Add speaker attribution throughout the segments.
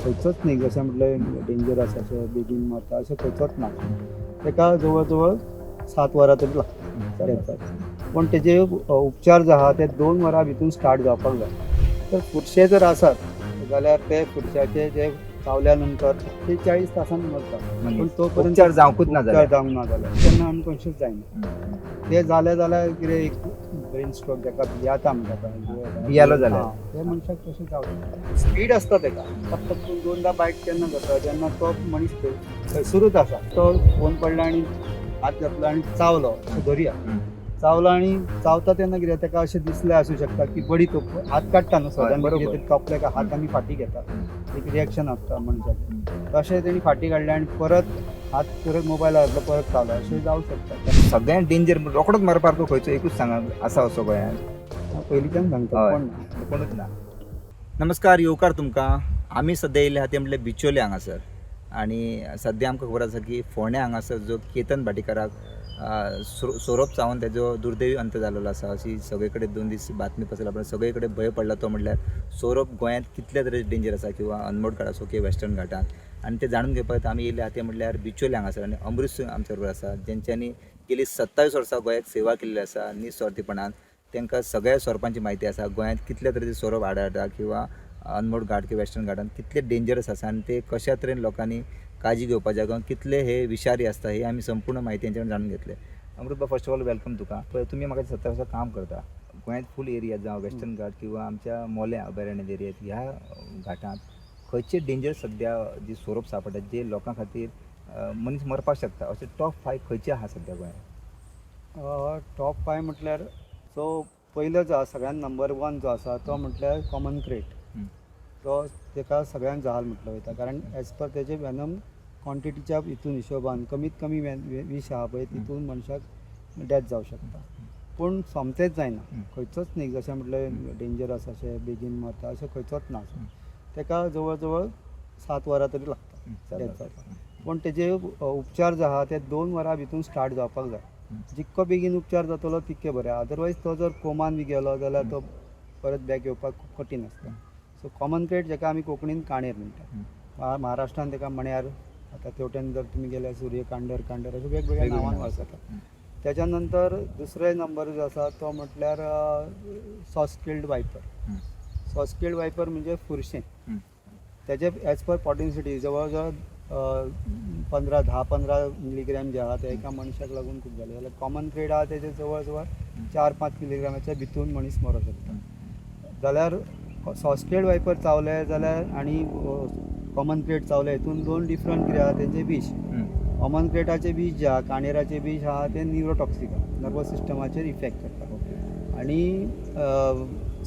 Speaker 1: खंयचोच न्ही जशें म्हटलें डेंजरस अशें बेगीन मरता अशें खंयचोच ना. ताका जवळ जवळ 7 वरां तरी लागता डेथ जावपाक. पूण तेजे उपचार जे आहा ते 2 वरां भितर स्टार्ट जावपाक जाय. तर फुडशे जर आसात जाल्यार ते फुडश्याचे जे चावल्या नंतर 48 तासान मरता. पूण तो पर्यंत
Speaker 2: उपचार जावंकूच ना
Speaker 1: उपचार
Speaker 2: जाल्यार
Speaker 1: जावंक ना जाल्यार तेन्ना अनकॉन्शियस जायना. ते जालें जाल्यार कितें एक ब्रेन स्ट्रोक जाका भियाता म्हणटा
Speaker 2: भियालो जाल्यार.
Speaker 1: ते मनशाक तशें जावं स्पीड आसता तेका फक्त दोनदा बायट केन्ना जाता जेन्ना तो मनीस थंयसरूच आसा तो फोन पडला आनी हात घातलो आनी चावलो अशें धरया. चावलो आनी चावता तेन्ना कितें तेका अशें दिसलें आसूं शकता की बडी तो हात काडटा न्हू सडन
Speaker 2: बरोबर.
Speaker 1: कितें तरी तोपले काय हात आमी फाटी घेता एक रिएक्शन आसता मनशाक तशें तेणी फाटी काडले आनी परत हात परत मोबायलार घातलो परत चावलो अशें जावं शकता.
Speaker 2: सगळ्यात डेंजर रोकडोच मरपाक खंयचो एकूच सांगा आसा असो गोंयांत
Speaker 1: पयलींच्यान सांगता
Speaker 2: हय.
Speaker 1: कोण ना.
Speaker 2: कोणूच ना. नमस्कार येवकार तुमकां. आमी सद्या येयले आहा ते म्हणल्यार बिचोले हांगासर आनी सद्या आमकां खबर आसा की फोंड्या हांगासर जो केतन भाटीकाराक सोरोप चावून तेजो दुर्दैवी अंत जाल्लो आसा अशी सगळे कडेन 2 दीस बातमी पसरला पण सगळे कडेन भंय पडला तो म्हणल्यार सोरोप गोंयांत कितले तरी डेंजर आसा किंवा अनमोड घाट आसूं किंवा वेस्टर्न घाटांत आनी ते जाणून घेवपाक आमी येयले आहा ते म्हणल्यार बिचोले हांगासर आनी अमृत आमच्या बरोबर आसा जेंच्यांनी गेली 27 वर्सां गोंयाक सेवा केल्ली आसा निस्वार्थीपणान. तांकां सगळ्या सोरपांची म्हायती आसा गोंयांत कितले तरेचे सोरोप आढळटा किंवा अनमोड घाट किंवा वेस्टर्न घाटांत कितले डेंजरस आसा आनी ते कशा तरेन लोकांनी काळजी घेवपाच्या किंवा कितले हे विशारी आसता हे आमी संपूर्ण म्हायती तेंच्याकडून जाणून घेतले. अमृत फर्स्ट ऑफ ऑल वेलकम तुका. पळय तुमी म्हाका 27 वर्सां काम करता गोंयांत फूल एरिया जावं वेस्टर्न घाट किंवा आमच्या मोल्या अभयारण्य एरियांत ह्या घाटांत खंयचे डेंजर सद्या जी सोरोप सापडटा जे लोकां खातीर मनीस मरपाक शकता अशे टॉप 5 खंयचे आहा सद्या गोंयांत?
Speaker 1: टॉप 5 म्हटल्यार जो पयलो जो आसा सगळ्यान नंबर 1 जो आसा तो म्हटल्यार कॉमन क्रेट. तो तेका सगळ्यान जहाल म्हटलो वयता कारण एज पर तेजे वेनम क्वॉन्टिटीच्या हितून हिशोबान कमीत कमी विश आहा पळय तितून मनशाक डेथ जावं शकता. पूण सोमतेच जायना खंयचोच न्ही जशें म्हटलें डेंजरस अशें बेगीन मरता अशें खंयचोच ना. तेका जवळ जवळ 7 वरां तरी लागता डेथ जावपाक. पूण तेजे उपचार जे आहा ते 2 वरां भितर स्टार्ट जावपाक जाय. जितको बेगीन उपचार जातलो तितके बरें. अदरवायज तो जर कोमान बी गेलो जाल्यार तो परत बॅक येवपाक खूब कठीण आसता. सो कॉमन क्रेट जाका आमी कोंकणीन काणेर म्हणटा महाराष्ट्रान ताका मण्यार आतां तेवटेन जर तुमी गेल्यार सूर्य कांडर अशें वेगवेगळ्या नांवान वळखता. त्याच्या नंतर दुसरे नंबर जो आसा तो म्हटल्यार सॉस्किल्ड वायपर. सॉस्किल्ड वायपर म्हणजे फुरशें. तेजे एज पर पॉटेन्सिटी जवळ जवळ 10-15 मिलीग्रॅम जे आहा ते एका मनशाक लागून खूब जाले जाल्यार कॉमन क्रेट आहा तेजे जवळ जवळ 4-5 मिलीग्रॅमाच्या भितून मनीस मरूंक शकता. जाल्यार सॉस्केल्ड वायपर चावले जाल्यार आनी कॉमन क्रेट चावले हितून 2 डिफरंट कितें आहा तेंचे विश. कॉमन क्रेटाचे विश जे आहा काणेराचे विश आहा ते न्यूरोटॉक्सीक आहा नर्वस सिस्टमाचेर इफेक्ट करता. आनी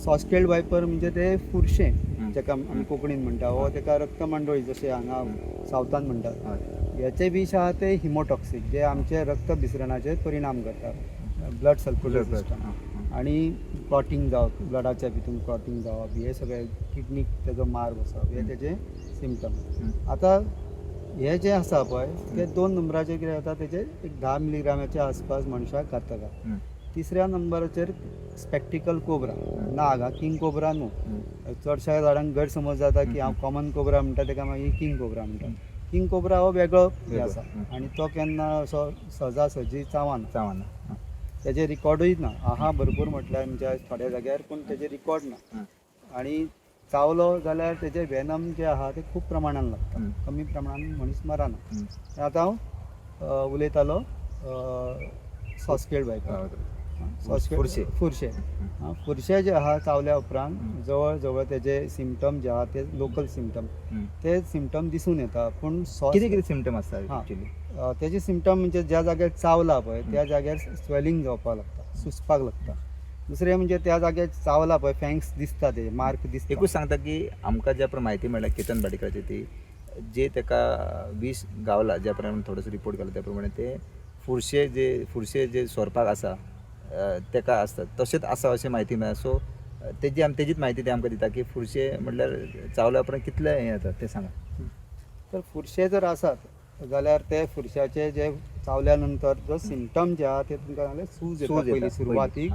Speaker 1: सॉस्केल्ड वायपर म्हणजे ते फुरशें जाका आमी कोंकणीन म्हणटा वो तेका रक्तमंडळी जशें हांगा सावथान म्हणटात हेचे विश आहा ते हिमोटॉक्सीक जे आमचे रक्त भिसरणाचेर परिणाम करता ब्लड सर्क्युलेशन सिस्टम आनी क्लॉटिंग जावप ब्लडाच्या भितून क्लॉटिंग जावप हे सगळे किडनीक तेजो मार बसप हे तेजे सिमटम. आतां हे जे आसा पळय ते 2 नंबराचेर कितें जाता तेजे एक 10 मिलीग्रामाच्या आसपास मनशाक घातक. तिसऱ्या नंबराचेर स्पॅक्टिकल कोब्रा नाग हा किंग कोब्रा न्हू. चडश्या जाणांक गैरसमज जाता की हांव कॉमन कोब्रा म्हणटा तेका मागीर किंग कोब्रा म्हणटा. किंग कोब्रा हो वेगळो हे आसा आनी तो केन्ना असो सहजासहजी चावना. तेजे रिकॉर्डूय ना. आहा भरपूर म्हटल्यार म्हणजे थोड्या जाग्यार पूण तेजे रिकॉर्ड ना. आनी चावलो जाल्यार तेजे वेनम जे आहा ते खूब प्रमाणान लागता कमी प्रमाणान मनीस मरना. आतां हांव उलयतालो सॉस्केल्ड वायपर फुरशे जे आहा चावल्या उपरांत जवळ जवळ तेजे सिमटम जे आहा ते लोकल सिमटम ते सिमटम दिसून येता. पूण
Speaker 2: कितें सिमटम आसता एक्चुअली
Speaker 1: तेजे सिमटम म्हणजे ज्या जाग्यार चावला पळय त्या जाग्यार स्वेलिंग जावपाक लागता सुजपाक लागता. दुसरें म्हणजे त्या जाग्यार चावला पळय फँग्स दिसता ते मार्क दिसता.
Speaker 2: एकूच सांगता की आमकां ज्या प्रमाणे म्हायती मेळ्ळ्या केतन भाटीकाराची ती जे ताका विश गावला ज्या प्रमाणे थोडोसो रिपोर्ट केला त्या प्रमाणे ते फुरशे जे सोरपाक आसा ताका आसता तशेंच आसा अशें म्हायती मेळ्ळा. सो तेजीच म्हायती ते आमकां दिता की फुरशे म्हणल्यार चावल्या उपरांत कितले हें जाता तें सांगा.
Speaker 1: तर फुरशे जर आसात जाल्यार ते फुरश्याचे जे चावल्या नंतर जो सिमटम जे आहा ते तुमकां जाल्यार सूज येता पयलीं सुरवातीक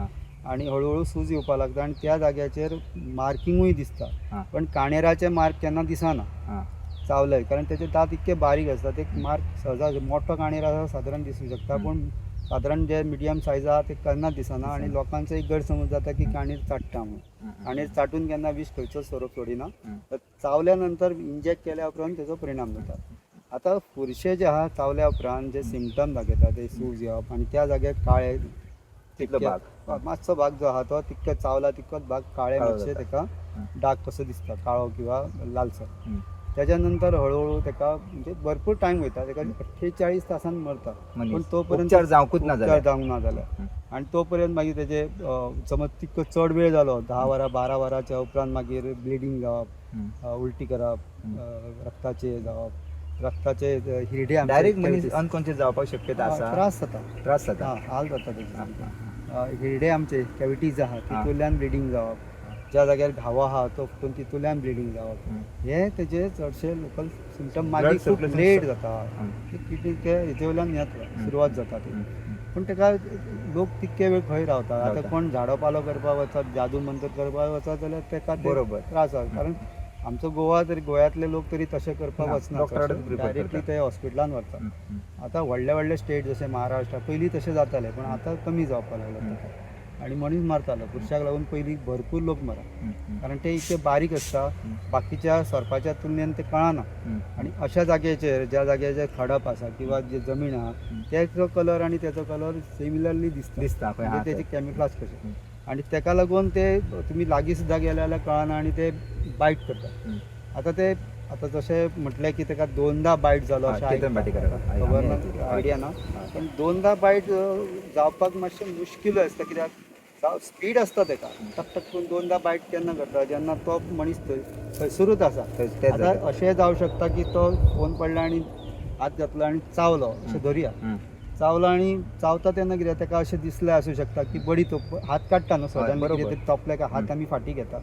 Speaker 1: आणि हळूहळू सूज येवपाक लागता आनी त्या जाग्याचेर मार्किंगूय दिसता
Speaker 2: हां
Speaker 1: पण काणेराचे मार्क केन्ना दिसना
Speaker 2: हां
Speaker 1: चावले कारण त्याचे दांत इतके बारीक असतात एक मार्क सहजा मोठो काणेर आसा सादारण दिसूं शकता पण सादारण जे मिडियम सायज आहा ते केन्नाच दिसना आणि लोकांचो एक गैरसमज जाता की काणेर चाट्टा म्हणून काणेर चाटून केन्ना विष खंयचो स्वरूप सोडिना तर चावल्या नंतर इंजेक्ट केल्या उपरांत तेजो परिणाम जाता आता खुरशे जे आहा चावल्या उपरांत जे सिमटम दाखयता ते सूज येवप आणि त्या जाग्यार काळे
Speaker 2: तितलो
Speaker 1: मातसो भाग जो आहा तो तितको चावला तितकोच भाग काळे
Speaker 2: काळो
Speaker 1: मातशे
Speaker 2: जाता.
Speaker 1: तेका डाग कसो दिसता काळो किंवा लालसर
Speaker 2: हं.
Speaker 1: त्याच्या नंतर हळूहळू तेका म्हणजे भरपूर टायम वयता तेका 48 तासान मरता
Speaker 2: मनीस.
Speaker 1: पण तोपर्यंत
Speaker 2: उपचार जावंकूच ना
Speaker 1: उपचार
Speaker 2: जाल्यार.
Speaker 1: जावंक ना जाल्यार आणि तोपर्यंत मागीर तेजे समज तितको चड वेळ जालो 10 वरां 12 वरांच्या उपरांत मागीर ब्लिडींग जावप उलटी करप रक्ताचे जावप रक्ताचे हिरडे आमचे
Speaker 2: डायरेक्ट मनीस अनकॉन्शियस जावपाक शक्यता आसा
Speaker 1: त्रास जाता
Speaker 2: त्रास जाता
Speaker 1: हाल जाता तेजे
Speaker 2: हां, हां,
Speaker 1: हिरडे आमचे कॅविटीज आहा तितूंतल्यान ब्लिडींग जावप ज्या जाग्यार घावो आहा तो फुटून तितूंतल्यान ब्लिडींग जावप हे तेजे चडशे लोकल सिमटम मागीर
Speaker 2: Blood
Speaker 1: खूब
Speaker 2: circulation
Speaker 1: लेट जाता
Speaker 2: हं.
Speaker 1: किडनी ते हेजे वयल्यान येता सुरवात जाता ती पण तेका लोक तितके वेळ खंय रावता आतां
Speaker 2: रावता.
Speaker 1: कोण झाडो पालो करपाक वचत जादू मंत्र करपाक वचत जाल्यार तेका ते
Speaker 2: बरोबर.
Speaker 1: त्रास जाता कारण आमचो गोवा तरी गोंयांतले लोक तरी तशे करपाक
Speaker 2: ना,
Speaker 1: वचना
Speaker 2: doctor कडेन prefer
Speaker 1: डायरेक्टली
Speaker 2: करता.
Speaker 1: ते हॉस्पिटलान व्हरता आतां व्हडले व्हडले स्टेट जशे महाराष्ट्र पयलीं तशें जाताले पण आतां कमी जावपाक लागलो आनी मनीस मारतालो पुरशाक लागून पयलीं भरपूर लोक मरा कारण ते इतके बारीक आसता बाकीच्या सर्पाच्या तुलनेन ते कळना आणि अशा जाग्याचेर ज्या जाग्याचेर खडप आसा किंवा जे जमीन आहा त्याचो कलर आणि त्याचो कलर सिमिलरली दिसता
Speaker 2: खंय आहा
Speaker 1: म्हणजे तेचे
Speaker 2: ते.
Speaker 1: कॅमिकल्स कशे आणि तेका लागून ते तुमी लागीं सुद्दां गेले जाल्यार कळना आणि ते बायट करता आतां जशें म्हटलें की तेका 2दा बायट जालो
Speaker 2: हय,
Speaker 1: अशें
Speaker 2: केतन भाटेकर. हय,
Speaker 1: खबर
Speaker 2: आमी
Speaker 1: ना
Speaker 2: आयकलें.
Speaker 1: आयडिया ना पण 2दा बायट जावपाक मातशें मुश्कील आसता कित्याक स्पीड आसता तेका टक टक करून 2दा बायट केन्ना करता जेन्ना तो मनीस थंयसरूच आसा
Speaker 2: तेच
Speaker 1: आतां
Speaker 2: जाग्यार.
Speaker 1: अशें जावं शकता की तो फोन पडला आनी हात घातलो आनी चावलो अशें धरुया चावलो आनी चावता तेन्ना कितें तेका अशें दिसलें आसूं शकता की बडी तो हात काडटा न्हू सडनली
Speaker 2: बरोबर.
Speaker 1: कितें तरी तोपले काय हात आमी फाटी घेता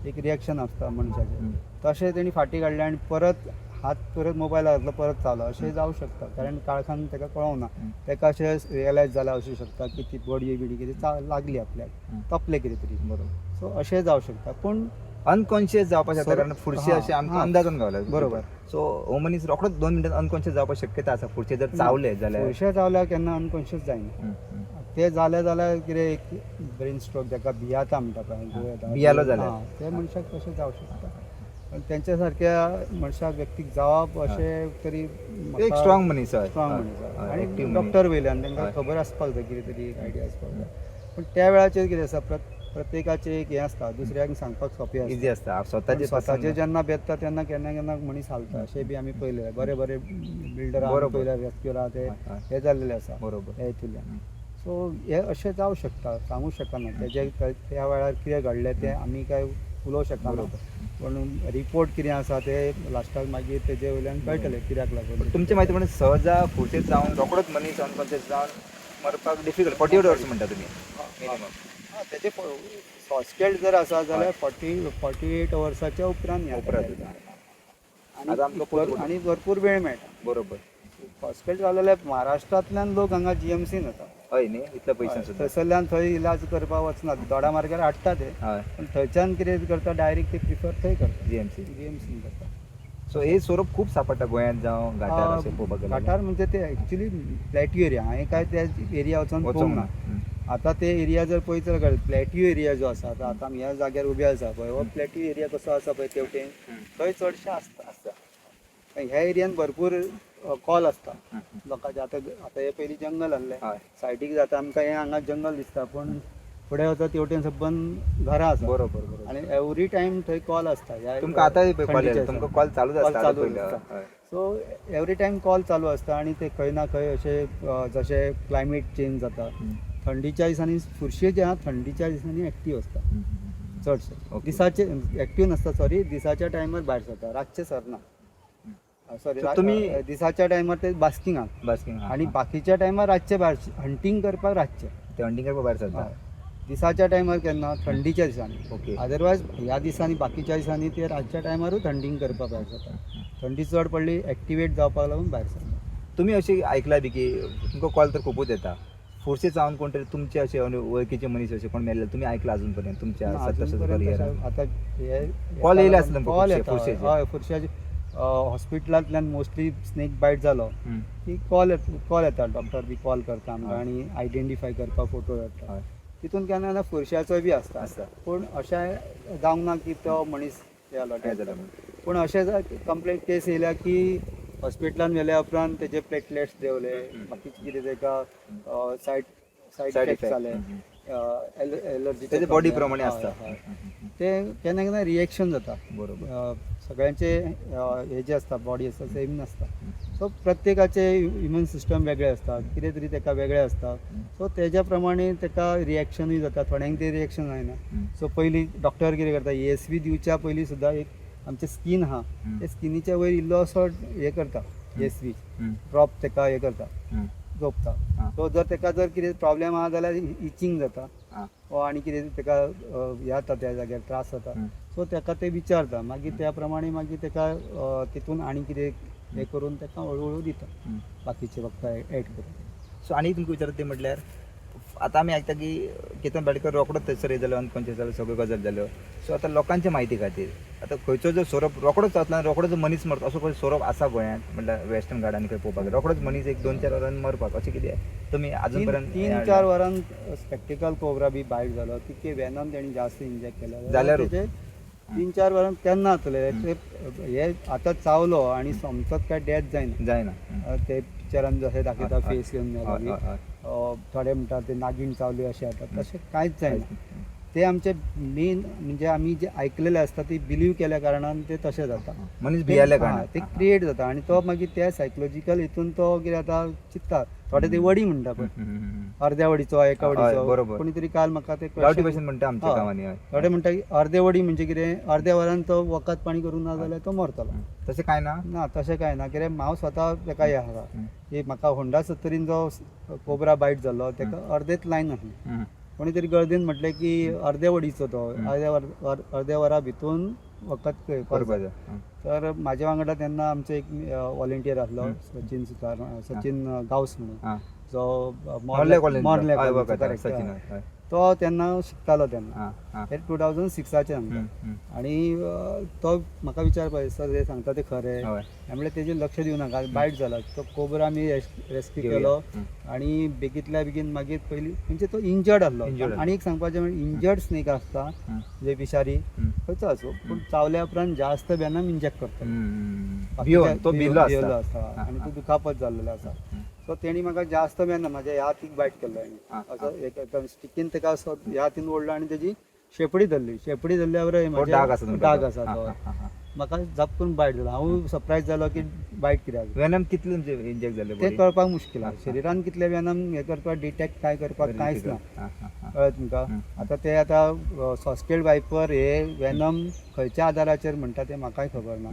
Speaker 1: एक रिएक्शन आसता मनशाचें तशें तेणी फाटी काडले आनी परत हात परत मोबायलार घातलो परत चावलो अशें जावं शकता कारण काळखान तेका कळोना तेका अशें रियलायज जाल्यार असूं शकता की ती बडी बिडी कितें लागली आपल्याक तपलें कितें तरी
Speaker 2: बरोबर
Speaker 1: सो अशें जावं शकता पूण
Speaker 2: अनकॉन्शियस जावपाक शकता कारण फुडशे
Speaker 1: हां,
Speaker 2: अशें आमकां
Speaker 1: हां.
Speaker 2: अंदाजून गावला
Speaker 1: बरोबर.
Speaker 2: सो हो मनीस रोखडोच 2 मिनटान अनकॉन्शियस जावपाक शक्यता आसा फुडचे जर चावले जाल्यार
Speaker 1: चडशे चावल्यार केन्ना अनकॉन्शियस जायना ते जाले जाल्यार कितें एक ब्रेन स्ट्रोक जाका भियाता म्हणटा पळय
Speaker 2: भियालो जाल्यार.
Speaker 1: ते मनशाक तशें जावं शकता पण तेंच्या सारक्या मनशाक व्यक्तीक जावप अशें तरी
Speaker 2: एक स्ट्रॉंग मनीस हय
Speaker 1: स्ट्रॉंग
Speaker 2: हय,
Speaker 1: मनीस
Speaker 2: हय,
Speaker 1: आनी
Speaker 2: active मनीस.
Speaker 1: डॉक्टर वयल्यान तांकां
Speaker 2: हय.
Speaker 1: खबर आसपाक जाय कितें तरी एक आयडिया आसपाक जाय पण त्या वेळाचेर कितें आसा प्रत्येकाचें एक हें आसता दुसऱ्याक सांगपाक सोंपें
Speaker 2: इजी
Speaker 1: आसता
Speaker 2: आसता स्वताचे
Speaker 1: स्वताचे जेन्ना बेतता तेन्ना केन्ना केन्ना मनीस हालता अशें बी आमी पयले बरे बरे बिल्डर
Speaker 2: बरोबर.
Speaker 1: पयले रेस्क्यूर आहा ते
Speaker 2: हय, हय.
Speaker 1: हे जाल्लेले आसा
Speaker 2: बरोबर.
Speaker 1: हे हितूंतल्यान सो हे अशें जावं शकता सांगूं शकना तेजे त्या वेळार कितें घडलें तें आमी काय उलोवं शकना पण रिपोर्ट कितें आसा ते लास्टाक मागीर तेजे वयल्यान कळटलें कित्याक लागून
Speaker 2: तुमचे म्हायती प्रमाणे सहजा फुडचे जावन रोखडोच मनीस अनकॉन्शियस जावन मरपाक डिफिकल्ट 48 अवर्स म्हणटा तुमी मिनिमम
Speaker 1: हां तेजे हॉस्टेल जर आसा जाल्यार 48 अवर्साच्या उपरांत येता.
Speaker 2: उपरांत आतां आमकां
Speaker 1: आनी भरपूर वेळ मेळटा
Speaker 2: बरोबर
Speaker 1: हॉस्पिटल जाल्यार महाराष्ट्रांतल्यान लोक हांगा जीएमसीन येता
Speaker 2: हय न्ही इतल्या पयशां सुद्दां
Speaker 1: थंयसरल्यान थंय इलाज करपाक वचना दोडा मार्गार हाडटा ते
Speaker 2: हय
Speaker 1: पण थंयच्यान कितें करता डायरेक्ट ते प्रिफर थंय करता
Speaker 2: जीएमसी
Speaker 1: जीएमसीन करता
Speaker 2: सो हे स्वरूप खूब सापडटा गोंयांत जावं घाटार अशें पळोवपाक गेल्यार
Speaker 1: घाटार म्हणजे ते एक्चुली प्लॅट्यू एरिया हांवें काय त्या एरिया वचोन पळोवंक ना आतां ते एरिया जर पळयत जाल्यार प्लॅट्यू एरिया जो आसा आतां आमी ह्या जाग्यार उबे आसा पळय हो प्लॅट्यू एरिया कसो आसा पळय तेवटेन थंय चडशें आसता ह्या एरियान भरपूर कॉल आसता लोकांचे आतां हे पयलीं जंगल आहलें
Speaker 2: हय
Speaker 1: सायडीक जाता आमकां हें हांगा जंगल दिसता पण फुडें वचत तेवटेन सबंद घरां आसा
Speaker 2: बरोबर बरोबर
Speaker 1: आनी एवरी टायम थंय कॉल आसता
Speaker 2: तुमकां आतां कॉल येता तुमकां कॉल चालूच
Speaker 1: कॉल
Speaker 2: आसता
Speaker 1: चालू
Speaker 2: पयलीं
Speaker 1: आसता.
Speaker 2: हय
Speaker 1: सो एवरी टायम कॉल चालू आसता आनी ते खंय ना खंय अशें जशें क्लायमेट चेंज जाता थंडीच्या दिसांनी फुरशे जे आहा थंडीच्या दिसांनी एक्टीव आसता चडशे
Speaker 2: Okay.
Speaker 1: दिसाचे एक्टीव नासता सॉरी दिसाच्या टायमार भायर सरता रातचे सरना सॉरी
Speaker 2: So तुम्ही-
Speaker 1: दिसाच्या टायमार ते बास्किंगाक
Speaker 2: बास्किंग
Speaker 1: आणि बाकीच्या टायमार रातचे भायर हंटींग करपाक रातचे
Speaker 2: ते हंटींग करपाक भायर सरता
Speaker 1: हय. दिसाच्या टायमार केन्ना थंडीच्या दिसांनी
Speaker 2: ओके
Speaker 1: अदरवायज ह्या दिसांनी बाकीच्या दिसांनी ते रातच्या टायमारूच हंटींग करपाक भायर सरता थंडी चड पडली एक्टिवेट जावपाक लागून भायर सरता
Speaker 2: तुमी अशें आयकलां बी की तुमकां कॉल तर खुबूच येता फोर्से चावून कोणतरी तुमचे असे वळखीचे मनीस असे कोण मेले तुम्ही ऐकलं अजूनपर्यंत तुमच्या सतत करियर
Speaker 1: आता
Speaker 2: Call येयले आसले तुमकां
Speaker 1: कॉल
Speaker 2: खुबशे,
Speaker 1: येता
Speaker 2: खुबशेचे.
Speaker 1: हय खुर्शाचे हॉस्पिटलांतल्यान मोस्टली स्नेक बायट जालो की कॉल येता डॉक्टर बी कॉल करता आमकां आणि आयडेंटिफाय करपाक फोटो धाडटा
Speaker 2: हय
Speaker 1: तितून केन्ना केन्ना फुरश्याचो बी आसता
Speaker 2: आसता.
Speaker 1: पूण अशें जावंक ना की तो मनीस येयलो
Speaker 2: काय झालं
Speaker 1: पूण अशें कंप्लेंट केस येयल्या की हॉस्पिटलान व्हेल्या उपरांत तेजे प्लेटलेट्स देंवले बाकीचे कितें ताका सायड
Speaker 2: Side
Speaker 1: इफेक्ट
Speaker 2: effect.
Speaker 1: जाले एलर्जी
Speaker 2: तेजे बॉडी प्रमाणे आसता
Speaker 1: ते केन्ना केन्ना रिएक्शन जाता
Speaker 2: बरोबर
Speaker 1: सगळ्यांचे हे जे आसता बॉडी आसता सेम नासता सो प्रत्येकाचे इम्युन सिस्टम वेगळे आसता कितें तरी ताका वेगळे आसता सो तेज्या प्रमाणे ताका रिएक्शनूय जाता थोड्यांक ते रिएक्शन जायना सो पयलीं डॉक्टर कितें करता ESV दिवच्या पयलीं सुद्दां एक आमचें स्कीन आहा ते स्किनीच्या वयर इल्लो असो हे करता ESV ड्रॉप ताका हे करता झोपता सो जर ताका जर कितें प्रॉब्लेम आहा जाल्यार इचिंग जाता वा आनी कितें ताका हे जाता त्या जाग्यार त्रास जाता सो ताका ते विचारता मागीर त्या प्रमाणे मागीर ताका तितून आनी कितें हे करून ताका हळू दिता बाकीचे वखदां एड करून
Speaker 2: सो आनी तुमकां विचारता ते म्हटल्यार आतां आमी आयकता की केतन भाटकर रोखडोच थंयसर जालो अनकॉन्शियस जालो सगळ्यो गजाल जाल्यो सो आतां लोकांच्या म्हायती खातीर आतां खंयचो जो सोरोप रोखडोच जातलो आनी रोखडो जो मनीस मरता असो खंय सोरोप आसा गोंयांत म्हटल्यार वेस्टर्न घाटांनी खंय पळोवपाक रोखडोच मनीस एक 2-4 वरांनी मरपाक अशें कितें तुमी आजून पर्यंत
Speaker 1: 3-4 वरांत स्पेक्टिकल कोबरा बी बायट जालो तिके वेनम तेणी जास्त इंजेक्ट केल्या
Speaker 2: जाल्यारूच.
Speaker 1: तेजे 3-4 वरांत केन्ना जातले हे आतां चावलो आनी समजत काय डेथ जायना
Speaker 2: जायना
Speaker 1: ते पिक्चरान जशें दाखयता
Speaker 2: हय, हय.
Speaker 1: फेस घेवन
Speaker 2: हय,
Speaker 1: मेलो
Speaker 2: हय, हय.
Speaker 1: थोडे म्हणटात ते नागीण चावले अशें जाता तशें कांयच जायना ते आमचे मेन म्हणजे आमी जे आयकलेले आसता ती बिलीव केल्या कारणान ते तशें जाता
Speaker 2: मनीस भियेल्या
Speaker 1: हा,
Speaker 2: कारणान
Speaker 1: ते क्रिएट जाता आनी तो मागीर त्या सायकोलॉजिकल हितून तो कितें जाता चित्ता थोडे ते वडी म्हणटा पळय अर्द्या वडीचो एका
Speaker 2: हय,
Speaker 1: वडीचो
Speaker 2: बरोबर.
Speaker 1: कोणी तरी काल म्हाका ते
Speaker 2: गांवठी
Speaker 1: question-
Speaker 2: भाशेन म्हणटा आमच्या
Speaker 1: हय.
Speaker 2: गांवांनी हय.
Speaker 1: थोडे म्हणटा की अर्दे वडी म्हणजे कितें अर्द्या वरान तो वखद पाणी करूं ना जाल्यार तो मरतलो
Speaker 2: तशें कांय ना
Speaker 1: ना तशें कांय ना कित्याक हांव स्वता ताका हे आसा की म्हाका होंडा 70 जो कोबरा बायट जाल्लो ताका अर्देच लायन आसली कोणी तरी गर्देन म्हटलें की अर्द्या वडीचो तो अर्द्या वरा भितून वखद करपाक जाय.
Speaker 2: करपाचो
Speaker 1: तर म्हाज्या वांगडा तेन्ना आमचो एक वॉलंटियर आसलो सचिन गावस म्हणून जो
Speaker 2: मोर्ले कॉलेज
Speaker 1: मोर्ले
Speaker 2: हय,
Speaker 1: कॉलेजचो
Speaker 2: वखद,
Speaker 1: correct,
Speaker 2: सचिन
Speaker 1: हय.
Speaker 2: हय.
Speaker 1: तो तेन्ना शिकतालो तेन्ना
Speaker 2: हां, हां.
Speaker 1: हे 2006चे आनी तो म्हाका विचारपाक सर हे सांगता ते खरें
Speaker 2: हय.
Speaker 1: हांवें म्हणलें तेजेर लक्ष दिवं नाका बायट जाला तो कोबरा आमी रेस्क्यू
Speaker 2: घेवया.
Speaker 1: केलो आनी बेगींतल्या बेगीन मागीर पयलीं म्हणजे तो इंजर्ड
Speaker 2: Injured
Speaker 1: आसलो
Speaker 2: आसलो.
Speaker 1: आनी एक सांगपाचें म्हणजे इंजर्ड स्नेक आसता म्हणजे विशारी खंयचो आसूं पूण चावल्या उपरांत जास्त वेनम इंजेक्ट करता
Speaker 2: भियोन तो भिल्लो
Speaker 1: भियेलो
Speaker 2: आसता
Speaker 1: आसता आनी तो दुखापत जाल्लो आसा सो तेणी म्हाका जास्त वेनम म्हाज्या ह्या हातीक बायट केल्लो
Speaker 2: आं,
Speaker 1: असो एक स्टिकीन ताका असो ह्या हातीन ओडलो आनी तेजी शेपडी धरल्या बरोबर
Speaker 2: डाग आसा तुमकां
Speaker 1: डाग
Speaker 2: तो.
Speaker 1: आसा तो
Speaker 2: हां, हां, हां.
Speaker 1: म्हाका झपकून बायट जालो हांव सरप्रायज जालो की बायट कित्याक
Speaker 2: वेनम कितले इंजेक्ट जाले
Speaker 1: ते कळपाक मुश्कील आहा शरिरान कितले वेनम हे करपाक डिटेक्ट काय करपाक कांयच ना कळ्ळें तुमकां आतां ते आतां सॉस्टेड वायपर हे वेनम खंयच्या आदाराचेर म्हणटा ते म्हाकाय खबर ना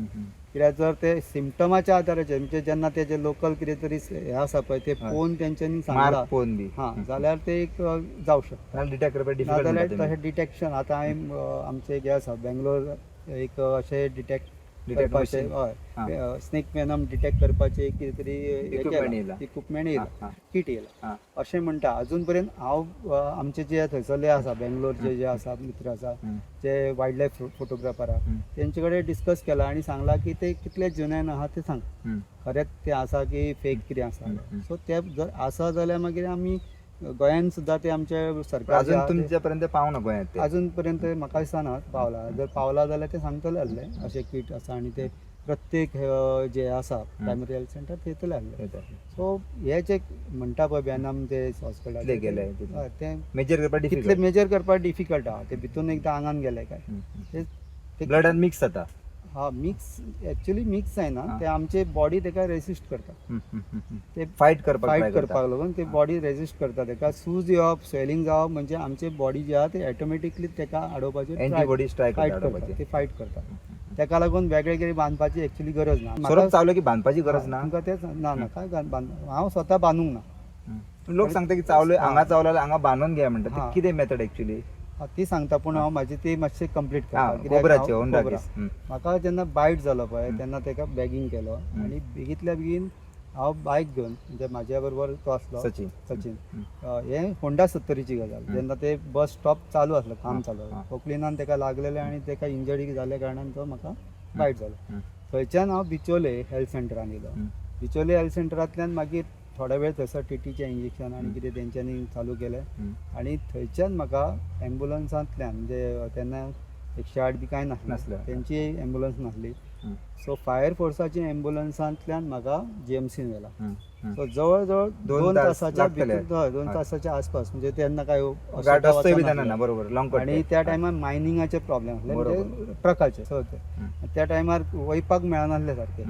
Speaker 1: कित्याक जर ते सिम्पटमाच्या आदाराचेर म्हणजे जेन्ना तेजे लोकल कितें तरी हे आसा पळय ते पोवन तेंच्यांनी सांगला
Speaker 2: मार्क पोवन बी
Speaker 1: हां जाल्यार ते एक जावं शकता
Speaker 2: डिटेक्ट करपाक
Speaker 1: नाजाल्यार
Speaker 2: डिफिकल्ट
Speaker 1: तशें डिटेक्शन आतां हांवें आमचें एक हें आसा बेंगलोर एक अशें डिटेक्ट
Speaker 2: Detect
Speaker 1: करपाचें
Speaker 2: machine.
Speaker 1: हय स्नेक वेनम डिटेक्ट करपाचें कितें तरी
Speaker 2: Equipment येयला.
Speaker 1: इक्विपमेंट
Speaker 2: हां,
Speaker 1: येयला
Speaker 2: हां.
Speaker 1: किट येयला
Speaker 2: हां.
Speaker 1: अशें म्हणटा अजून पर्यंत हांव आमचे जे थंयसरले आसा बेंगलोरचे जे आसा मित्र आसा जे वायल्ड लायफ फोटोग्राफर आहा तेंचे कडेन डिस्कस केला आनी सांगला की ते कितले जुनेन आहा ते सांग खरेंच ते आसा की फेक कितें आसा सो ते जर आसा जाल्यार मागीर आमी गोंयान सुद्दां ते आमचे सरकार
Speaker 2: अजून तुमच्या पर्यंत पावना गोंयांत ते
Speaker 1: अजून पर्यंत म्हाका दिसना पावला जर पावला जाल्यार ते सांगतले आहले अशें किट आसा आनी ते प्रत्येक जे आसा प्रायमरी हेल्थ सेंटर थंयतले आहले सो हे जे म्हणटा पळय वेनम ते हॉस्पिटल
Speaker 2: कितले गेले
Speaker 1: ते
Speaker 2: मेजर करपाक
Speaker 1: कितले
Speaker 2: डिफिकल्ट
Speaker 1: मेजर करपाक डिफिकल्ट आहा ते भितून एकदां आंगान गेले काय ते
Speaker 2: ब्लडान मिक्स जाता
Speaker 1: हा मिक्स एक्चुअली मिक्स जायना ते आमचे बॉडी ताका रेसिस्ट करता ते
Speaker 2: फायट करपाक
Speaker 1: फायट
Speaker 2: try करता.
Speaker 1: करपाक लागून ते बॉडी रेजिस्ट करता ताका सूज येवप स्वेलिंग जावप म्हणजे आमची बॉडी जी आहा ते ऑटोमॅटिकली ताका आडोवपाची
Speaker 2: Antibodies try
Speaker 1: फायट
Speaker 2: करता
Speaker 1: करता
Speaker 2: आडोवपाची.
Speaker 1: ते फायट करता ताका लागून वेगळे कितें बांदपाची एक्चुअली गरज ना
Speaker 2: सोरोप चावलो की बांदपाची गरज ना
Speaker 1: तुमकां तेच ना ना काय हांव स्वता बांदूंक ना
Speaker 2: लोक सांगता की चावलो हांगा चावलो जाल्यार हांगा बांदून घ्या म्हणटा
Speaker 1: हां.
Speaker 2: ते कितें मेथड एक्चुअली
Speaker 1: ती सांगता पूण हांव म्हाजी ती मातशी कंप्लीट
Speaker 2: हां,
Speaker 1: करता कित्याक
Speaker 2: कोबराचे,
Speaker 1: हांव-
Speaker 2: होंडा
Speaker 1: कोबरा.
Speaker 2: केस.
Speaker 1: म्हाका जेन्ना बायट जालो पळय तेन्ना ताका बॅगींग केलो आनी बेगींतल्या बेगीन हांव बायक घेवन म्हणजे म्हाज्या बरोबर तो आसलो सचिन हे होंडा 70ची गजाल जेन्ना ते बस स्टॉप चालू आसलो काम चालू आसलें पोकलिनान ताका लागलेलें आनी ताका इंजरी जाल्या कारणान तो म्हाका वायट जालो. थंयच्यान हांव बिचोले हेल्थ सेंटरान येयलो. बिचोले हेल्थ सेंटरांतल्यान मागीर थोडे वेळ थंयसर टीटीचें इंजेक्शन आनी कितें तेंच्यांनी चालू केलें आनी थंयच्यान म्हाका एम्बुलन्सांतल्यान म्हणजे तेन्ना 108 बी कांय नासलें तेंची एम्बुलन्स नासली सो फायर फोर्साची एम्बुलन्सांतल्यान म्हाका जीएमसीन व्हेला. सो जवळ जवळ 2 तासाच्या भितर 2 तासाच्या आसपास म्हणजे तेन्ना काय आणि त्या टायमार मायनिंगाचे प्रॉब्लेम आसले म्हणजे ट्रकाचे सो त्या टायमार वयपाक मेळनासले सारके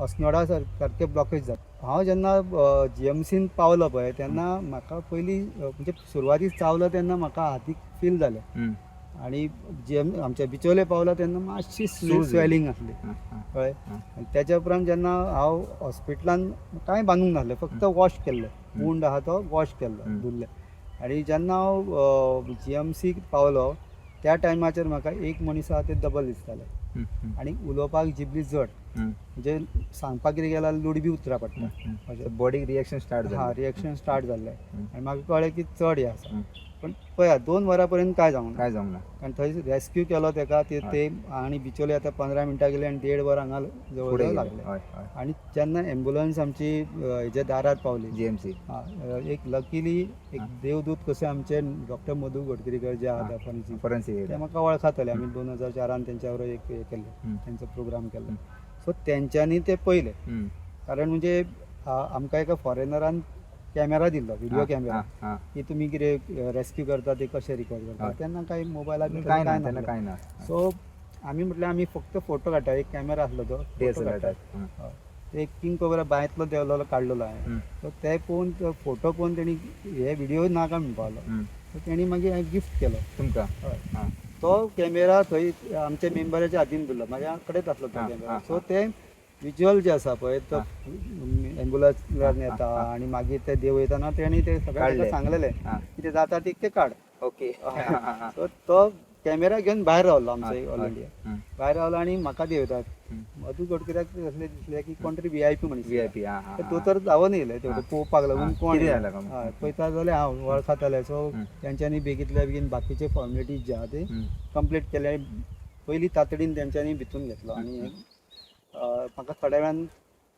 Speaker 1: अस्नोडा सारके ब्लॉकेज जाता. हांव जेन्ना जीएमसीन पावलो पळय तेन्ना म्हाका पयलीं म्हणजे सुरवातीक चावलो तेन्ना म्हाका हातीक फील जालें आणि आमच्या बिचोले पावला तेन्ना मातशी स्वेलिंग आसली कळ्ळें. त्याच्या उपरांत जेन्ना हांव हॉस्पिटलान कांय बांदूंक नासलें फक्त वॉश केल्लें वूंड आहा तो वॉश केल्लो धुल्ले आनी जेन्ना हांव जीएमसीक पावलो त्या टायमाचेर म्हाका एक मनीस आहा ते डबल दिसताले आनी उलोवपाक जिबली जड म्हणजे सांगपाक कितें गेल्यार लुडी बी उतरा पडटा
Speaker 2: बॉडीक रिएक्शन स्टार्ट
Speaker 1: रिएक्शन स्टार्ट जाल्लें आनी म्हाका कळ्ळें की चड हें आसा. पण पळयात 2 वरां पर्यंत कांय जावंक ना कारण थंय रेस्क्यू केलो ताका ते आनी बिचोले आतां 15 मिनटां गेली आनी 1.5 वर हांगा जवळ जवळ लागले. आनी जेन्ना एम्बुलन्स आमची हेज्या दारार पावली जीएमसी एक लकीली एक देवदूत कशें आमचे डॉक्टर मधू गडकरीकर जे आहा फॉरेन्सिक ते म्हाका वळखताले आमी 2004 तेंच्या बरोबर एक हे केल्लें तेंचो प्रोग्राम केल्लो सो तेंच्यांनी ते पयले कारण म्हणजे आमकां एका फॉरेनरान कॅमेरा दिल्लो व्हिडिओ कॅमेरा की तुमी कितें रेस्क्यू करता ते कशें रिकॉर्ड करता तेन्ना कांय मोबायलाक कांय ना सो आमी म्हटल्यार आमी फक्त फोटो काडटा एक कॅमेरा आसलो तो एक किंग कोब्रा बांयतलो देंवलेलो काडलेलो हांवें सो ते पळोवन फोटो पळोवन तेणी हे व्हिडिओ नाका म्हणपा लागलो सो तेणी मागीर हांवें गिफ्ट केलो तुमकां तो कॅमेरा थंय आमच्या मेंबराच्या हातीन दिल्लो म्हाज्या कडेच आसलो तो कॅमेरा सो ते विज्युअल जे आसा पळय तो एम्बुलन्सलान येता आनी मागीर ते देंवयतना तेणी ते सगळ्यांक सांगलेलें कितें जाता ते काड ओके सो तो कॅमेरा घेवन भायर रावलो आमचो ऑल इंडिया भायर रावलो आनी म्हाका देंवयतात मधू गडकऱ्याक असलें दिसलें की कोण तरी VIP मनीस तो तर जावन येयले तेवढे पळोवपाक लागून कोण हय पळयता जाल्यार हांव वळखतालें सो तेंच्यांनी बेगींतल्या बेगीन बाकीचे फॉर्मेलिटीज जे आहा ते कंप्लीट केले. पयलीं तातडीन तेंच्यांनी भितून घेतलो आनी म्हाका थोड्या वेळान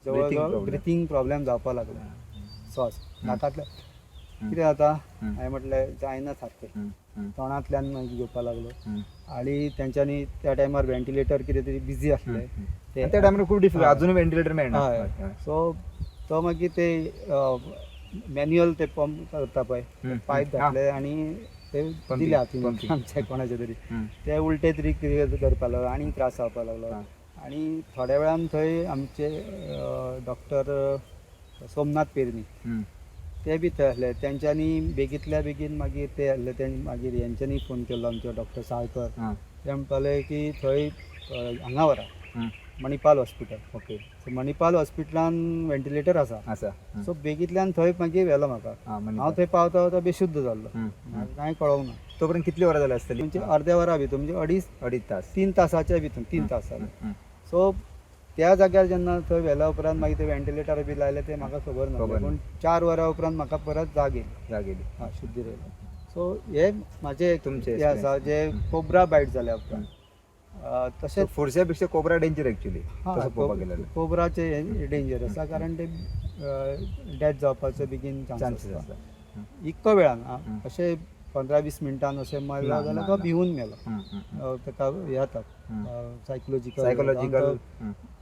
Speaker 1: जवळ जवळ ब्रिथींग प्रॉब्लेम जावपाक लागलो सॉस नाकांतल्यान कितें जाता हांवें म्हटलें जायना सारकें तोंडांतल्यान मागीर घेवपाक लागलो आनी तेंच्यांनी त्या टायमार वेंटिलेटर कितें तरी बिजी आसलें ते
Speaker 2: त्या टायमार खूब डिफिकल्ट अजून वेंटिलेटर मेळना
Speaker 1: हय सो तो मागीर ते मॅन्युअल ते पंप करता पळय पायप घातले आनी ते दिले हातीन आमच्या कोणाचे तरी ते उलटे तरी कितें करपाक लागलो आनी त्रास जावपाक लागलो आनी थोड्या वेळान थंय आमचे डॉक्टर सोमनाथ पेरनी ते बी थंय आसले तेंच्यांनी बेगींतल्या बेगीन मागीर ते आसले तेणी मागीर हेंच्यांनी फोन केलो आमचो डॉक्टर साळकर ते म्हणपाले की थंय हांगा व्हरा Manipal hospital okay so Manipal हॉस्पिटलान वेंटिलेटर आसा सो बेगींतल्यान थंय मागीर व्हेलो म्हाका हांव थंय पावता पावता बेशुद्ध जाल्लो म्हाका कांय कळोंक ना.
Speaker 2: तो पर्यंत कितली वरां जाली आसतली
Speaker 1: म्हणजे अर्द्या वरा भितर म्हणजे अडीच तास 3 तासाच्या भितर 3 तास जाले. सो त्या जाग्यार जेन्ना थंय व्हेल्या उपरांत मागीर ते वेंटिलेटर बी लायले ते म्हाका खबर ना पूण 4 वरां उपरांत म्हाका परत जाग येयली शुद्धी येयली. सो हे म्हाजे तुमचे हे आसा जे कोब्रा बायट जाल्या उपरांत तशेंच
Speaker 2: फुडच्या पेक्षा कोब्रा डेंजर एक्चुअली
Speaker 1: कोब्राचे डेंजर आसा कारण ते डेथ जावपाचो बेगीन चान्सीस आसा. इतको वेळान अशें 15-20 मिनटान अशें मारला जाल्यार तो भिवून मेलो ताका हे जाता सायकोलॉजिकल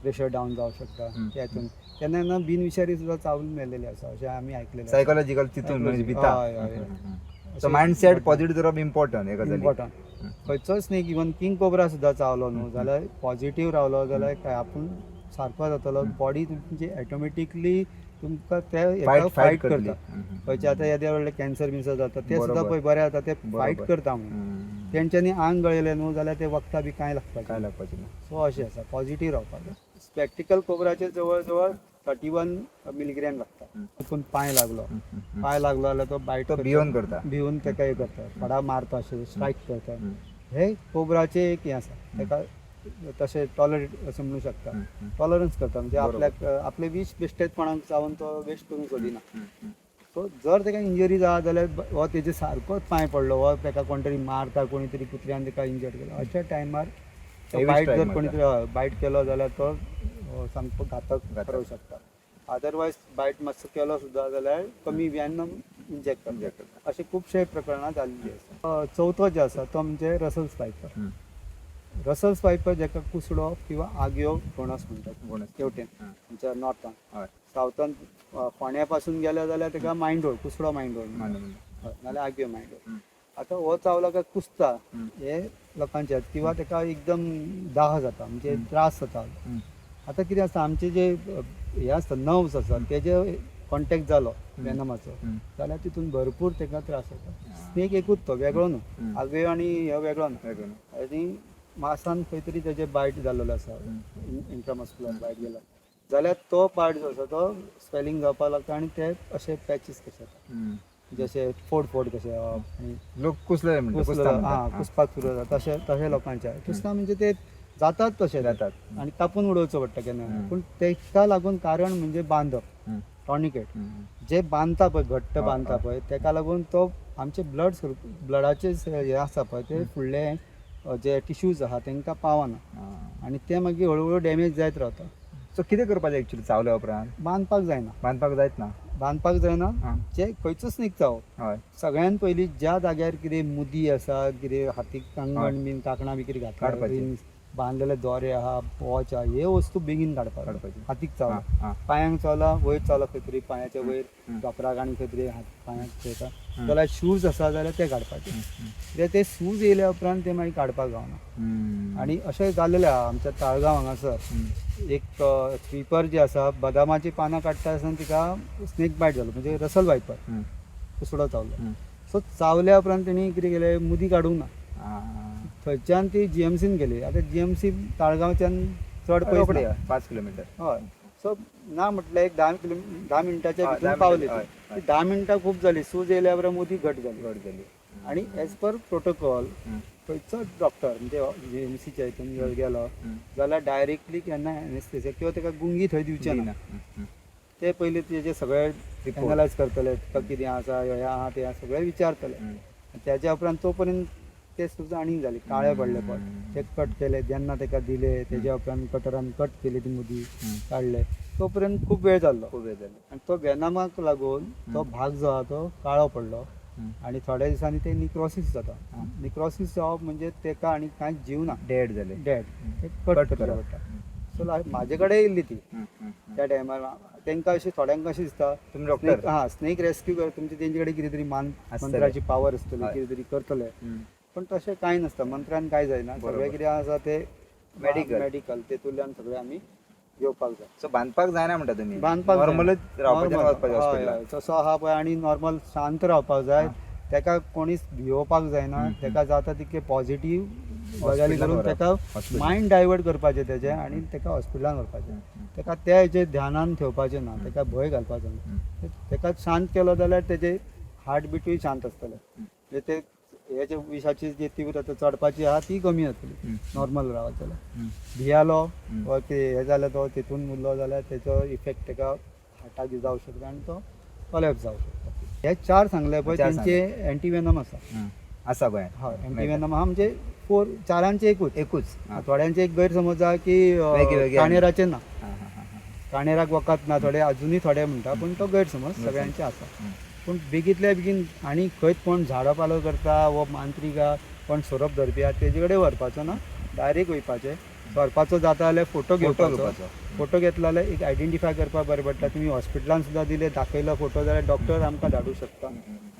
Speaker 1: प्रेशर डावन जावंक शकता त्यातून केन्ना केन्ना बिनविशारी सुद्दां चावून मेलेले आसा अशें आमी आयकलेलें
Speaker 2: सायकोलॉजिकल तितून म्हणजे भिता सो मायंडसेट पॉझिटिव्ह करप इम्पॉर्टंट
Speaker 1: खंयचोच न्ही इवन किंग कोब्रा सुद्दां चावलो न्हू जाल्यार पॉझिटिव्ह रावलो जाल्यार काय आपूण सारको जातलो बॉडी तुमची ऑटोमॅटिकली तुमकां ते फायट करता. खंयचे आतां येद्या व्हडले कॅन्सर बिन्सर जाता ते सुद्दां पळय बरें जाता ते फायट करता म्हणून तेंच्यांनी आंग गळयलें न्हू जाल्यार ते वखदां बी कांय लागपाचें ना. सो अशें आसा पॉझिटिव्ह रावपाक. स्पॅक्टिकल कोब्राचे जवळ जवळ 31 मिलीग्रॅम लागता. पूण पांय लागलो जाल्यार तो बायट भिवून ताका हे करता फडा मारता अशें स्ट्रायक करता. हे कोब्राचे एक हें आसा ताका तशें टॉलरेट अशें म्हणू शकता टॉलरन्स करता म्हणजे आपल्याक आपले विश बेश्टेच कोणाक चावून तो वेस्ट करूंक सोदिना सो जर तेका इंजरी जाता जाल्यार हो तेजे सारकोच पांय पडलो हो तेका कोण तरी मारता कोणी तरी कुत्र्यान तेका इंजर्ड केलो अशा टायमार बायट जर कोणी तरी बायट केलो जाल्यार तो सामको घातक ठरूंक शकता अदरवायज बायट मातसो केलो सुद्दां जाल्यार कमी व्यान इंजेक्ट करता अशें खुबशे प्रकरणां जाल्लीं आसा चवथो जो आसा तो म्हणजे रसल्स वायपर रसल्स वायपर जाका कुसडो किंवा आग्यो घोणस म्हणटात केवटेन आमच्या नॉर्थान सावथान फोण्या पासून गेले जाल्यार तेका मायंडोळ कुसडो मायंडोळ नाल्यार आग्यो मायंडोळ आतां हो चावला काय कुसता हे लोकांचे किंवा तेका एकदम दाह जाता म्हणजे त्रास जाता आतां कितें आसता आमचे जे हे आसता नर्व्स आसा तेजे कॉन्टॅक्ट जालो वेनमाचो जाल्यार तितून भरपूर तेका त्रास जाता स्नेक एकूच तो वेगळो न्हू आग्यो आनी हो वेगळो न्हू आनी मासान खंय तरी तेजे बायट जाल्लो आसा इंट्रामस्कुलर बायट गेला जाल्यार तो पार्ट जो आसा तो स्वेलिंग जावपाक लागता आनी ते अशे पॅचीस कशे जाता जशे फोड कशे आनी
Speaker 2: लोक कुसले
Speaker 1: कुसपाक सुरू जाता तशे लोकांचे कुसता म्हणजे ते जातात तशे जातात आनी कापून उडोवचो पडटा केन्ना पूण तेका लागून कारण म्हणजे बांदप टॉर्निकेट जे बांदता पळय घट्ट बांदता पळय तेका लागून तो आमचे ब्लडाचे हे आसा पळय ते फुडले जे टिश्यूज आहा तांकां पावना आनी ते मागीर हळू डॅमेज जायत रावता
Speaker 2: सो कितें करपाचें एक्चुअली चावल्या उपरांत
Speaker 1: बांदपाक जायना बांदपाक जायना जे खंयचोच नीक जावप
Speaker 2: हय
Speaker 1: सगळ्यान पयलीं ज्या जाग्यार कितें मुदी आसा कितें हातीक कांगण बीन कांकणां बी कितें घातला बांदलेले दोरे आहा वॉच आहा हे वस्तू बेगीन काडपाची हातीक चावला पांयांक चावला वयर चावला खंय तरी पांयाच्या वयर धोपराक आनी खंय तरी पांयांक चोयता जाल्यार शूज आसा जाल्यार ते काडपाचे कित्याक ते शूज येयल्या उपरांत ते मागीर काडपाक गावना आनी अशें जाल्लेलें आहा आमच्या ताळगांव हांगासर एक स्वीपर जे आसा बदामाची पानां काडटा आसतना तिका स्नेक बायट जालो म्हणजे रसल वायपर कुसडो चावलो सो चावल्या उपरांत तेणी कितें केलें मुदी काडूंक ना थंयच्यान ती जीएमसीन गेली आतां जीएमसी ताळगांवच्यान चड पयस
Speaker 2: 5 किलोमीटर
Speaker 1: हय सो ना म्हटल्यार एक 10 मिनटाच्या भितर पावली 10 मिनटां खूब जाली सूज येयल्या उपरांत मुदी घट जाली आनी एज पर प्रोटोकॉल खंयचो डॉक्टर म्हणजे जीएमसीच्या हितून जर गेलो जाल्यार डायरेक्टली केन्ना एनेस्थेसिया किंवा तेका गुंगी थंय दिवचे ना ते पयलीं तेजे सगळे एनालायज करतले कितें आसा हें आहा तें सगळें विचारतले त्याच्या उपरांत तो पर्यंत ते सुद्दां आनीक जाले काळे पडले पण ते कट केले जेन्ना तेका दिले तेज्या उपरांत कटरान कट केली ती मुदी काडले तो पर्यंत खूब वेळ जाल्लो आनी तो वेनमाक लागून तो भाग जो आहा तो काळो पडलो आनी थोड्या दिसांनी ते निक्रोसीस जाता निक्रोसीस जावप म्हणजे तेका आनी कांयच जीव ना
Speaker 2: डेड
Speaker 1: ते कट करचें पडटा सो म्हाजे कडेन येयल्ली ती त्या टायमार तांकां अशें थोड्यांक कशें दिसता
Speaker 2: तुमी डॉक्टर
Speaker 1: स्नेक रेस्क्यू कर तुमचे तेंचे कडेन कितें तरी मंत्राची पावर आसतली कितें तरी करतले पण तशें कांय नासता मंत्रान कांय जायना सगळें कितें आसा ते मेडिकल तेतूंतल्यान सगळें आमी घेवपाक जाय
Speaker 2: सो बांदपाक जायना म्हणटा तुमी
Speaker 1: बांदपाक
Speaker 2: नॉर्मलच रावपाचें
Speaker 1: तसो आहा पळय आनी नॉर्मल शांत रावपाक जाय तेका कोणीच भिवपाक जायना तेका जाता तितके पॉझिटीव गजाली करून तेका मायंड डायवर्ट करपाचें तेजें आनी तेका हॉस्पिटलान व्हरपाचें तेका त्या हेजेर ध्यानान ठेवपाचें ना तेका भंय घालपाचो ना तेका शांत केलो जाल्यार तेजें हार्ट बिटूय शांत आसतलें म्हणजे ते हेजे विशाची जी तीव्रता चडपाची आहा ती कमी जातली नॉर्मल रावत जाल्यार भियालो वा हे जाल्यार तो तितून उरलो जाल्यार तेचो इफेक्ट तेका हार्टाक जावं शकता आनी तो कॉलेप्स जावं शकता हे 4 सांगले पळय तेंचे एंटीवेनम आसा गोंयांत
Speaker 2: हय
Speaker 1: एंटीवेनम आहा म्हणजे 4 एकूच थोड्यांचे एक गैरसमज आहा की काणेराचे ना काणेराक वखद ना थोडे अजुनूय थोडे म्हणटा पूण तो गैरसमज सगळ्यांचे आसा पूण बेगींतल्या बेगीन आनी खंयच कोण झाडां पालो करता वो मांत्रीक आहा कोण सोरोप धरपी आहा तेजे कडेन व्हरपाचो ना डायरेक्ट वयपाचें व्हरपाचो जाता जाल्यार फोटो घेवपाचो फोटो घेतलो जाल्यार एक आयडेंटिफाय करपाक बरें पडटा तुमी हॉस्पिटलान सुद्दां दिले दाखयलो फोटो जाल्यार डॉक्टर आमकां धाडूं शकता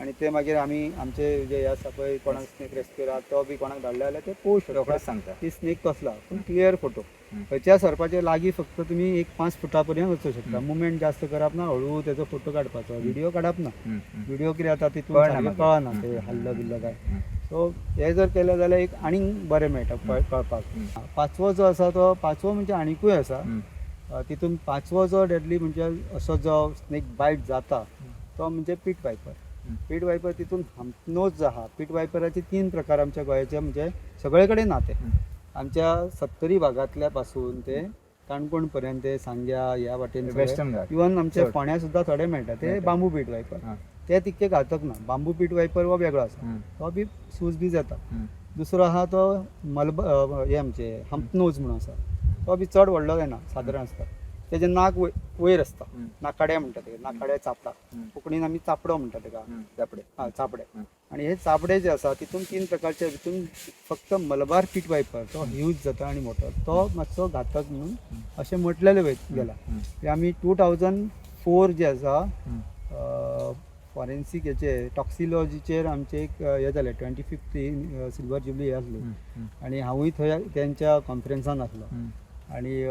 Speaker 1: आनी ते मागीर आमी आमचे जे हे आसा पळय कोणाक स्नेक रेस्क्यू आहा तो बी कोणाक धाडले जाल्यार ते पळोवंक शकता
Speaker 2: रोखडेच सांगता
Speaker 1: ती स्नेक कसला पूण क्लियर फोटो खंयच्या सरपाचे लागीं फक्त तुमी एक 5 फुटां पर्यंत वचूंक शकता मुवमेंट जास्त करप ना हळू तेजो फोटो काडपाचो व्हिडिओ काडप ना व्हिडिओ कितें जाता तितून कळना ते हल्लो बिल्लो काय सो हे जर केलें जाल्यार एक आनीक बरें मेळटा कळपाक 5वो जो आसा तो 5वो म्हणजे आनीकूय आसा तितून 5वो जो डेडली म्हणजे असो जो स्नेक बायट जाता तो म्हणजे पीट वायपर तितून नोज आहा पीट वायपराचे 3 प्रकार आमच्या गोंयाचे म्हणजे सगळे कडेन ना ते आमच्या 70 भागातल्या पासून ते काणकोण पर्यंत सांग्या ह्या वाटेन
Speaker 2: वेस्टर्न घाट
Speaker 1: इवन आमचे
Speaker 2: चड.
Speaker 1: फोण्या सुद्धा थोडे मेळटा ते
Speaker 2: मेळटा.
Speaker 1: बांबू पीट वायपर
Speaker 2: हां.
Speaker 1: ते तितके घातक ना. बांबू पीट वायपर हो वेगळो आसा,
Speaker 2: हं.
Speaker 1: तो बी सूज बी जाता.
Speaker 2: हं.
Speaker 1: दुसरो आहा तो हे आमचे हंपनोज म्हणून आसा, तो बी चड व्हडलो जायना, सादारण आसता. तेजें नाक वयर आसता,
Speaker 2: हं.
Speaker 1: नाकाडे म्हणटा ते, नाकाडे चापता.
Speaker 2: हं.
Speaker 1: कोंकणीन आमी चापडो म्हणटा तेका.
Speaker 2: जापडे.
Speaker 1: हां, चापडे.
Speaker 2: हं.
Speaker 1: आणि हे चापडे जे आसा तितून 3 प्रकारचे भितून फक्त मलबार पीट वायपर तो यूज जाता आणि मोठो तो मातसो घातक म्हणून अशें म्हटलेलें गेला.
Speaker 2: हं.
Speaker 1: ते आमी 2004 जे आसा
Speaker 2: हं.
Speaker 1: फॉरेन्सीक हेचे टॉक्सिलॉजीचेर आमचे एक हे जालें 25th सिल्वर जुबली हे आसली.
Speaker 2: हं.
Speaker 1: आणि हांवूय थंय त्यांच्या कॉन्फरन्सान आसलो.
Speaker 2: हं.
Speaker 1: आणि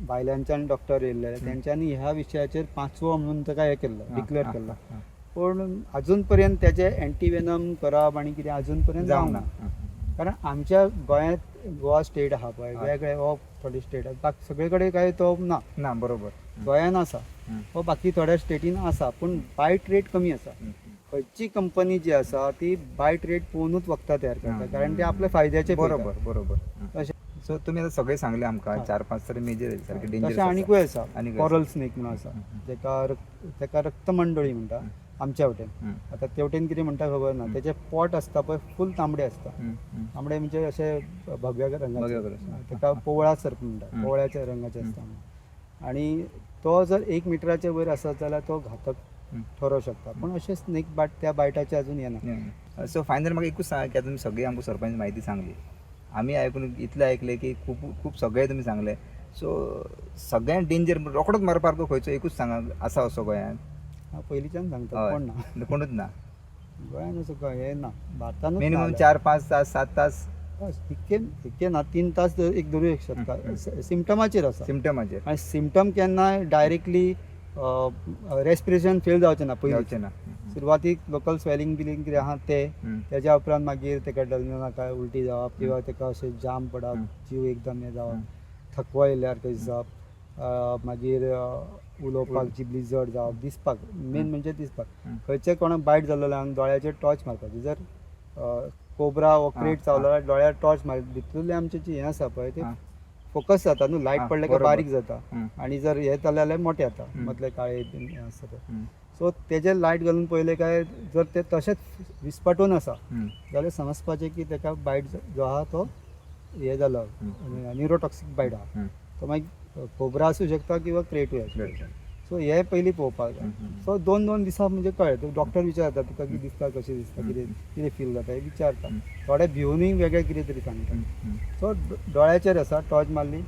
Speaker 1: भायल्यांच्यान डॉक्टर येयल्ले तेंच्यांनी ह्या विशयाचेर 5वो म्हणून ताका हे केल्लो, डिक्लेअर
Speaker 2: हां,
Speaker 1: केल्लो.
Speaker 2: हां,
Speaker 1: पूण अजून पर्यंत त्याचे एंटीवेनम करप आणि कितें अजून पर्यंत
Speaker 2: जावंक
Speaker 1: जावंक
Speaker 2: ना.
Speaker 1: ना. कारण आमच्या गोंयांत गोवा स्टेट आहा पळय,
Speaker 2: हय.
Speaker 1: वेगळे हो थोडे स्टेट आहा, बाकी सगळे कडेन काय तो ना.
Speaker 2: ना बरोबर.
Speaker 1: गोंयान आसा,
Speaker 2: हं.
Speaker 1: हो बाकी थोड्या स्टेटीन आसा, पूण बायट रेट कमी आसा.
Speaker 2: हं.
Speaker 1: खंयची कंपनी जी आसा ती बायट रेट पळोवनूच वखदां तयार करता,
Speaker 2: हां.
Speaker 1: कारण ते आपल्या फायद्याचे
Speaker 2: बरोबर बरोबर.
Speaker 1: तशें
Speaker 2: सो तुम्ही आता सगळे सांगले आमकां
Speaker 1: हां.
Speaker 2: 4-5 तरी मेजर सारखे डेंजर
Speaker 1: तशें आनीकूय आसा.
Speaker 2: आनीकूय
Speaker 1: कॉरल
Speaker 2: आसा.
Speaker 1: स्नेक म्हणून आसा,
Speaker 2: हं.
Speaker 1: तेका रक्तमंडळी म्हणटा
Speaker 2: हं.
Speaker 1: आमच्या वटेन.
Speaker 2: हं.
Speaker 1: आता ते वटेन कितें म्हणटा खबर ना. तेचे पोट आसता पळय फूल तांबडे आसता.
Speaker 2: हं. हं.
Speaker 1: तांबडे म्हणजे अशे भगव्या
Speaker 2: भगव्या
Speaker 1: रंगाचे,
Speaker 2: कलरचे.
Speaker 1: तेका पोवळा सर्प म्हणटा,
Speaker 2: हं.
Speaker 1: पोवळ्याच्या रंगाचे
Speaker 2: हं.
Speaker 1: आसता. आणि तो जर 1 मिटराच्या वयर आसत जाल्यार तो घातक
Speaker 2: हं.
Speaker 1: ठरोवं शकता. पूण अशे स्नेक त्या बायटाचे अजून येना.
Speaker 2: सो फायनल म्हाका एकूच सांगा की आता तुम्ही सगळी आमकां सरपंच म्हायती सांगली. आमी आयकून इतलें आयकलें की खूब खूब सगळे तुमी सांगले. सो सगळ्यांत डेंजर रोखडोच मारपाक खंयचो एकूच सांगा आसा असो गोंयांत?
Speaker 1: हांव पयलींच्यान सांगता,
Speaker 2: हय.
Speaker 1: कोण ना
Speaker 2: कोणूच ना.
Speaker 1: गोंयान असो हे ना, भारतानूच
Speaker 2: मिनिमम
Speaker 1: ना.
Speaker 2: 4-5 तास 7 तास
Speaker 1: बस इतके ना, 3 तास एक धरूं शकता. सिमटमाचेर आसा.
Speaker 2: सिमटमाचेर
Speaker 1: आणि सिमटम केन्नाय डायरेक्टली रेस्पिरेशन फेल जावचें ना. पयलीं
Speaker 2: जावचें ना.
Speaker 1: सुरवातीक लोकल स्वेलिंग बिलिंग कितें आहा ते,
Speaker 2: हं.
Speaker 1: तेज्या उपरांत मागीर तेका डलना नाका उलटी जावप किंवा तेका अशें जाम पडप,
Speaker 2: हं.
Speaker 1: जीव एकदम हे
Speaker 2: हं.
Speaker 1: जावप, थकवा येयल्यार कशें जावप, मागीर उलोवपाक जिबली जड जावप, दिसपाक मेन म्हणजे दिसपाक.
Speaker 2: हं.
Speaker 1: खंयचे कोणाक बायट जाल्लो जाल्यार दोळ्याचेर टॉर्च मारपाची. जर कोबरा वो क्रेट चावलो जाल्यार दोळ्यार टॉर्च मार. भितरले आमचे जे हें आसा पळय ते
Speaker 2: हां.
Speaker 1: फोकस जाता न्हू, लायट
Speaker 2: हां,
Speaker 1: पडले का
Speaker 2: बरोबर.
Speaker 1: बारीक जाता.
Speaker 2: हं.
Speaker 1: आणि जर हे जालें जाल्यार मोठे जाता,
Speaker 2: हं.
Speaker 1: मदले काळे हें आसता ते.
Speaker 2: हं.
Speaker 1: सो तेजेर लायट घालून पळयलें काय जर ते तशेंच विस्पाटून आसा
Speaker 2: हं.
Speaker 1: जाल्यार समजपाचें की तेका बायट जो आहा तो हे जालो, न्युरोटॉक्सीक बायट आहा.
Speaker 2: हं.
Speaker 1: तो मागीर कोबरा आसूं शकता किंवा क्रेटूय आसूं शकता.
Speaker 2: बरोबर.
Speaker 1: सो हे पयलीं पळोवपाक जाय.
Speaker 2: हं. हं.
Speaker 1: सो 2-2 दिसा म्हणजे कळ्ळें. डॉक्टर विचारता तुका कितें दिसता, कशें दिसता,
Speaker 2: हं.
Speaker 1: कितें फील जाता हें विचारता.
Speaker 2: हं.
Speaker 1: थोडे भिवनूय वेगळें कितें तरी सांगता.
Speaker 2: हं. हं.
Speaker 1: सो दोळ्याचेर आसा, टॉर्च मारली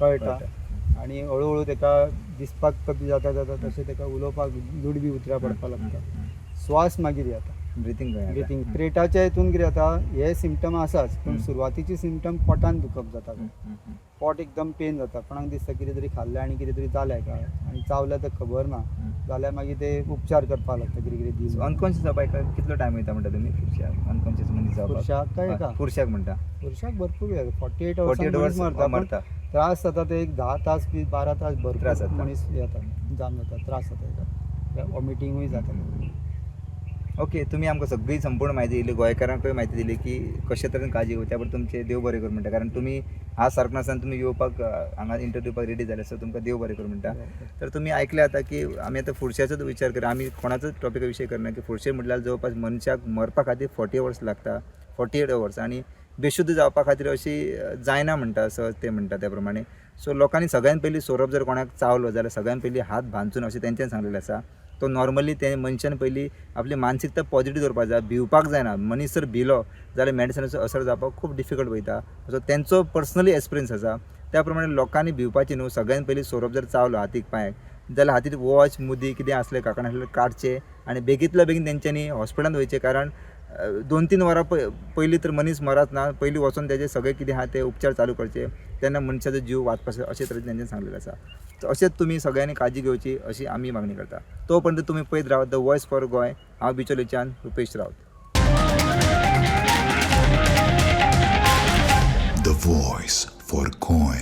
Speaker 1: कळटा. आणि हळूहळू तेका दिसपाक कमी जाता जाता तशें तेका उलोवपाक लूड बी उतऱ्या पडपाक लागता. श्वास मागीर येता,
Speaker 2: ब्रिथींग
Speaker 1: ब्रिथींग. क्रेटाच्या हितून कितें जाता, हे सिमटम आसाच, पूण
Speaker 2: हं.
Speaker 1: सुरवातीची सिमटम पोटान दुखप जाता. पोट एकदम पेन जाता, कोणाक दिसता कितें तरी खाल्लें आनी कितें तरी जालें काय, आनी चावल्यार तें खबर ना जाल्यार मागीर ते उपचार करपाक लागता कितें कितें दिवन.
Speaker 2: अनकॉन्शियस जावपाक कितलो टायम वयता म्हणटा तुमी पुरुषाक अनकॉन्शियस मनीस जावपाक?
Speaker 1: पुरुषाक काय एका?
Speaker 2: पुरुषाक म्हणटा
Speaker 1: पुरुषाक भरपूर वेळ 48
Speaker 2: 48
Speaker 1: अवर्स मरता. पण
Speaker 2: मरता.
Speaker 1: त्रास जाता ते एक 10 तास 12 तास
Speaker 2: त्रास
Speaker 1: भरपूर
Speaker 2: जाता.
Speaker 1: मनीस येता, जाम जाता, त्रास जाता, वॉमिटींगूय जाता.
Speaker 2: ओके, तुम्ही आमकां सगळी संपूर्ण म्हायती दिली, गोंयकारांकूय म्हायती दिली की कशे तरेन काळजी घेवची. त्या बद्दल तुमचे देव बरें करूं म्हणटा. कारण तुमी आज सारको नासतना तुमी येवपाक हांगा इंटरव्यू दिवपाक रेडी जाले, सो तुमकां देव बरें करूं म्हणटा. तर तुम्ही ऐकले आता की आमी आतां फुडश्याचोच विचार करा. आमी कोणाचोच टॉपिका विशय करना की फुडशें म्हटल्यार जवळपास मनशाक मरपा खातीर 40 अवर्स लागता, 48 अवर्स. आनी बेशुद्ध जावपा खातीर अशी जायना म्हणटा, असं ते म्हणटा त्या प्रमाणे. सो लोकांनी सगळ्यात पयलीं सोरोप जर कोणाक चावलो जाल्यार सगळ्यात पयलीं हात भांजून अशें तेंच्यांनी सांगलेलें आसा. तो नॉर्मली ते मनशान पयलीं आपली मानसिकता पॉझिटीव दवरपाक जाय, भिवपाक जायना. मनीस जर भिलो जाल्यार मेडिसिनाचो असर जावपाक खूब डिफिकल्ट वयता. सो तेंचो पर्सनली एक्सपिरियन्स आसा. त्या प्रमाणे लोकांनी भिवपाची न्हू. सगळ्यात पयलीं सोरोप जर चावलो हातीक पांयाक जाल्यार हातींत वॉच मुदी कितें आसलें काकाण आसलें काडचें आनी बेगींतल्या बेगीन तेंच्यांनी हॉस्पिटलांत वयचें. कारण 2-3 वरां पयलीं तर मनीस मरत ना. पयलीं वचून तेजें सगळें कितें आहा ते उपचार चालू करचे, तेन्ना मनशाचो जीव वाचपाचो अशे तरेन तेंच्यांनी सांगलेलें आसा. अशेंच तुमी सगळ्यांनी काळजी घेवची अशी आमी मागणी करता. तो पर्यंत तुमी पळयत रावात द वॉयस फॉर गोंय. हांव बिचोलेच्यान Rupesh Rawat.
Speaker 3: The voice for Goy.